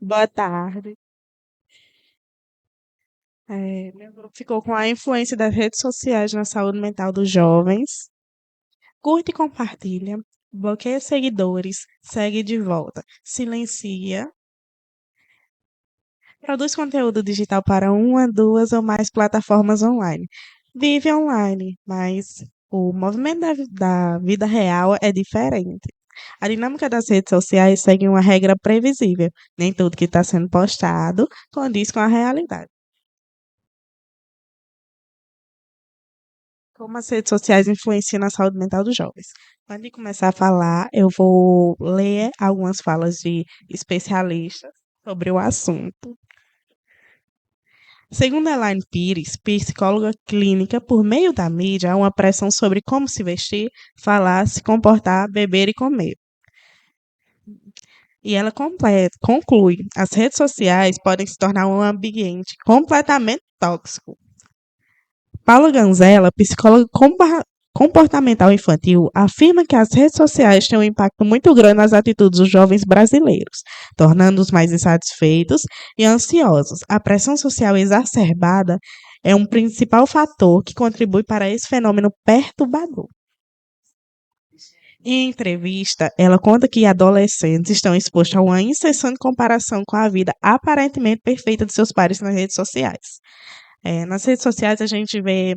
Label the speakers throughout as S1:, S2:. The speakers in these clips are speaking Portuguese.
S1: Boa tarde. Meu grupo ficou com a influência das redes sociais na saúde mental dos jovens. Curte e compartilha. Bloqueia seguidores. Segue de volta. Silencia. Produz conteúdo digital para uma, duas ou mais plataformas online. Vive online, mas o movimento da vida real é diferente. A dinâmica das redes sociais segue uma regra previsível. Nem tudo que está sendo postado condiz com a realidade. Como as redes sociais influenciam na saúde mental dos jovens. Antes de começar a falar, eu vou ler algumas falas de especialistas sobre o assunto. Segundo Elaine Pires, psicóloga clínica, por meio da mídia, há uma pressão sobre como se vestir, falar, se comportar, beber e comer. E ela conclui: as redes sociais podem se tornar um ambiente completamente tóxico. Paula Ganzella, psicóloga comportamental infantil, afirma que as redes sociais têm um impacto muito grande nas atitudes dos jovens brasileiros, tornando-os mais insatisfeitos e ansiosos. A pressão social exacerbada é um principal fator que contribui para esse fenômeno perturbador. Em entrevista, ela conta que adolescentes estão expostos a uma incessante comparação com a vida aparentemente perfeita de seus pares nas redes sociais. Nas redes sociais a gente vê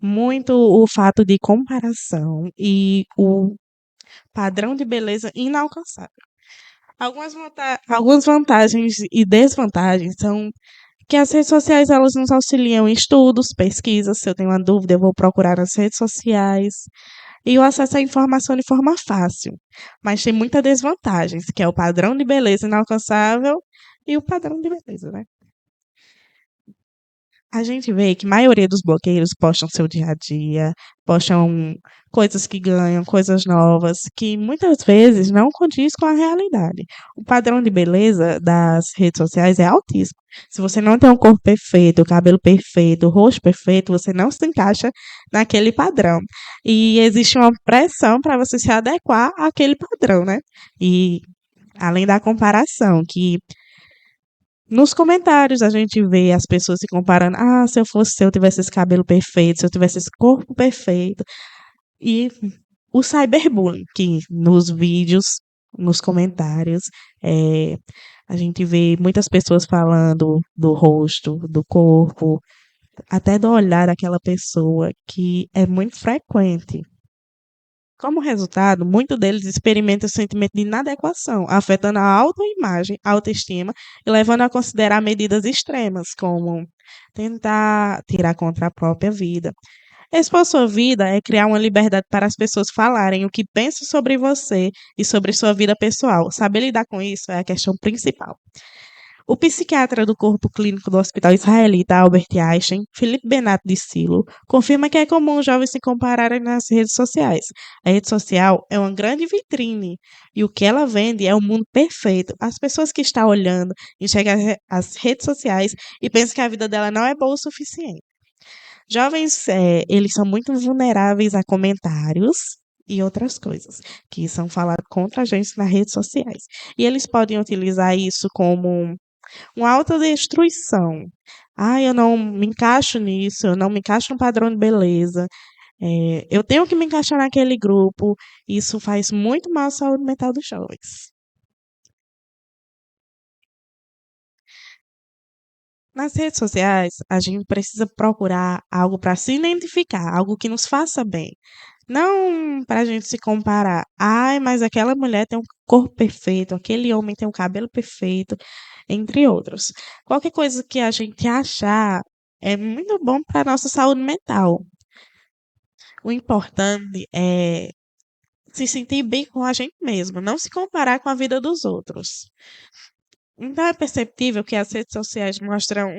S1: muito o fato de comparação e o padrão de beleza inalcançável. Algumas vantagens e desvantagens são que as redes sociais elas nos auxiliam em estudos, pesquisas. Se eu tenho uma dúvida, eu vou procurar nas redes sociais. E o acesso à informação de forma fácil. Mas tem muitas desvantagens, que é o padrão de beleza inalcançável e o padrão de beleza, né? A gente vê que a maioria dos blogueiros postam seu dia a dia, postam coisas que ganham, coisas novas, que muitas vezes não condiz com a realidade. O padrão de beleza das redes sociais é altíssimo. Se você não tem um corpo perfeito, o cabelo perfeito, o rosto perfeito, você não se encaixa naquele padrão. E existe uma pressão para você se adequar àquele padrão, né? E além da comparação, que nos comentários a gente vê as pessoas se comparando. Ah, se eu tivesse esse cabelo perfeito, se eu tivesse esse corpo perfeito. E o cyberbullying, que nos vídeos, nos comentários, é, a gente vê muitas pessoas falando do rosto, do corpo, até do olhar daquela pessoa, que é muito frequente. Como resultado, muitos deles experimentam o sentimento de inadequação, afetando a autoimagem, a autoestima e levando a considerar medidas extremas, como tentar tirar contra a própria vida. Expor sua vida é criar uma liberdade para as pessoas falarem o que pensam sobre você e sobre sua vida pessoal. Saber lidar com isso é a questão principal. O psiquiatra do corpo clínico do Hospital Israelita Albert Einstein, Felipe Benato de Silo, confirma que é comum os jovens se compararem nas redes sociais. A rede social é uma grande vitrine e o que ela vende é o mundo perfeito. As pessoas que estão olhando enxergam as redes sociais e pensam que a vida dela não é boa o suficiente. Jovens, eles são muito vulneráveis a comentários e outras coisas que são faladas contra a gente nas redes sociais. E eles podem utilizar isso como uma autodestruição. Ah, eu não me encaixo nisso, eu não me encaixo no padrão de beleza. Eu tenho que me encaixar naquele grupo. Isso faz muito mal à saúde mental dos jovens. Nas redes sociais, a gente precisa procurar algo para se identificar, algo que nos faça bem. Não para a gente se comparar. Ai, mas aquela mulher tem um corpo perfeito, aquele homem tem um cabelo perfeito, entre outros. Qualquer coisa que a gente achar é muito bom para a nossa saúde mental. O importante é se sentir bem com a gente mesmo, não se comparar com a vida dos outros. Então é perceptível que as redes sociais mostram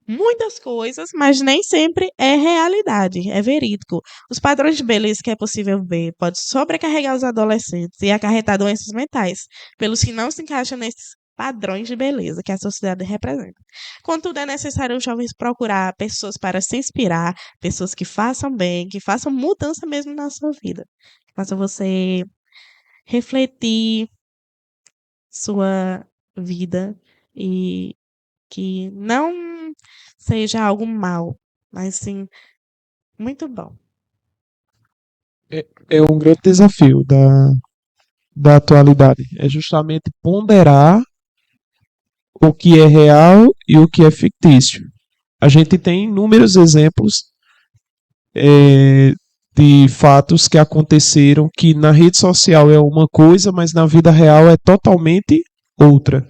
S1: muitas coisas, mas nem sempre é realidade, é verídico. Os padrões de beleza que é possível ver pode sobrecarregar os adolescentes e acarretar doenças mentais, pelos que não se encaixam nesses padrões de beleza que a sociedade representa. Contudo, é necessário os jovens procurar pessoas para se inspirar, pessoas que façam bem, que façam mudança mesmo na sua vida, que façam você refletir sua vida e que não seja algo mal, mas sim muito bom.
S2: É um grande desafio da atualidade. É justamente ponderar o que é real e o que é fictício. A gente tem inúmeros exemplos é, de fatos que aconteceram que na rede social é uma coisa, mas na vida real é totalmente outra.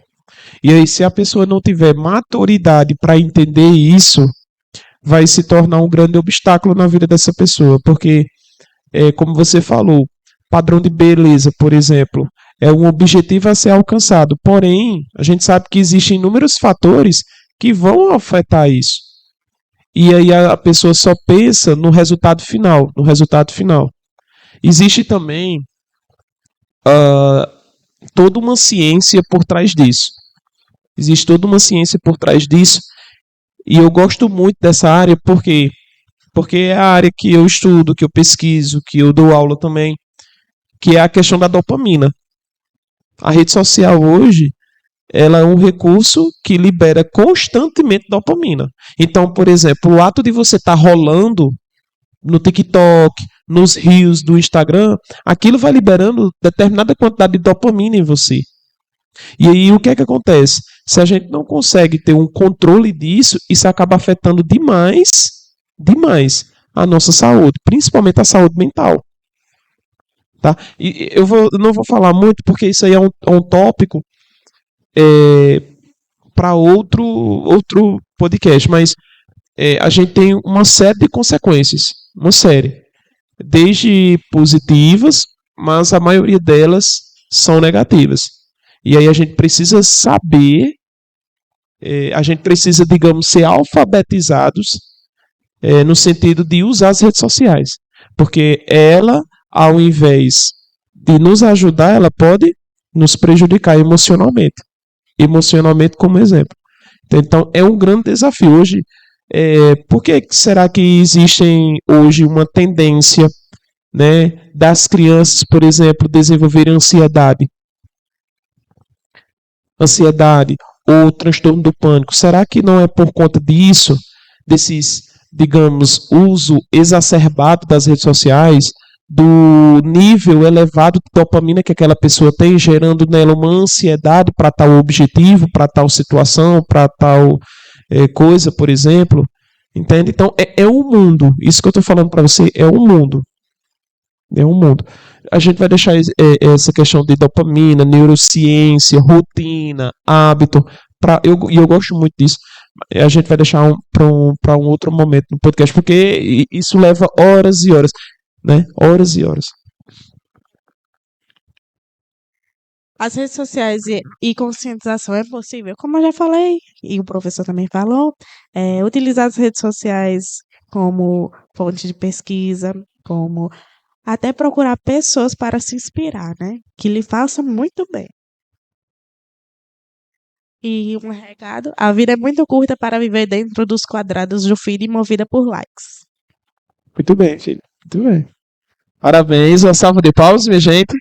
S2: E aí, se a pessoa não tiver maturidade para entender isso, vai se tornar um grande obstáculo na vida dessa pessoa, porque, como você falou, padrão de beleza, por exemplo, é um objetivo a ser alcançado. Porém, a gente sabe que existem inúmeros fatores que vão afetar isso. E aí a pessoa só pensa no resultado final, no resultado final. Existe também toda uma ciência por trás disso. Existe toda uma ciência por trás disso. E eu gosto muito dessa área porque é a área que eu estudo, que eu pesquiso, que eu dou aula também, que é a questão da dopamina. A rede social hoje, ela é um recurso que libera constantemente dopamina. Então, por exemplo, o ato de você estar rolando no TikTok, nos rios do Instagram, aquilo vai liberando determinada quantidade de dopamina em você. E aí o que é que acontece? Se a gente não consegue ter um controle disso, isso acaba afetando demais a nossa saúde, principalmente a saúde mental. Tá? E eu não vou falar muito porque isso aí é um tópico para outro podcast, mas a gente tem uma série de consequências, uma série, desde positivas, mas a maioria delas são negativas. E aí a gente precisa saber, a gente precisa, digamos, ser alfabetizados no sentido de usar as redes sociais. Porque ela, ao invés de nos ajudar, ela pode nos prejudicar emocionalmente. Emocionalmente, como exemplo. Então, é um grande desafio. Hoje, por que será que existem hoje uma tendência, né, das crianças, por exemplo, desenvolverem ansiedade ou transtorno do pânico? Será que não é por conta disso, desses, digamos, uso exacerbado das redes sociais, do nível elevado de dopamina que aquela pessoa tem, gerando nela uma ansiedade para tal objetivo, para tal situação, para tal coisa, por exemplo? Entende? Então, é um mundo. Isso que eu estou falando para você é um mundo. É um mundo. A gente vai deixar essa questão de dopamina, neurociência, rotina, hábito. E eu gosto muito disso. A gente vai deixar para um outro momento no podcast, porque isso leva horas e horas, né? Horas e horas.
S1: As redes sociais e conscientização é possível, como eu já falei, e o professor também falou, utilizar as redes sociais como fonte de pesquisa, como até procurar pessoas para se inspirar, né? Que lhe façam muito bem. E um recado: a vida é muito curta para viver dentro dos quadrados do feed e movida por likes.
S2: Muito bem, filho. Muito bem. Parabéns, uma salva de palmas, minha gente.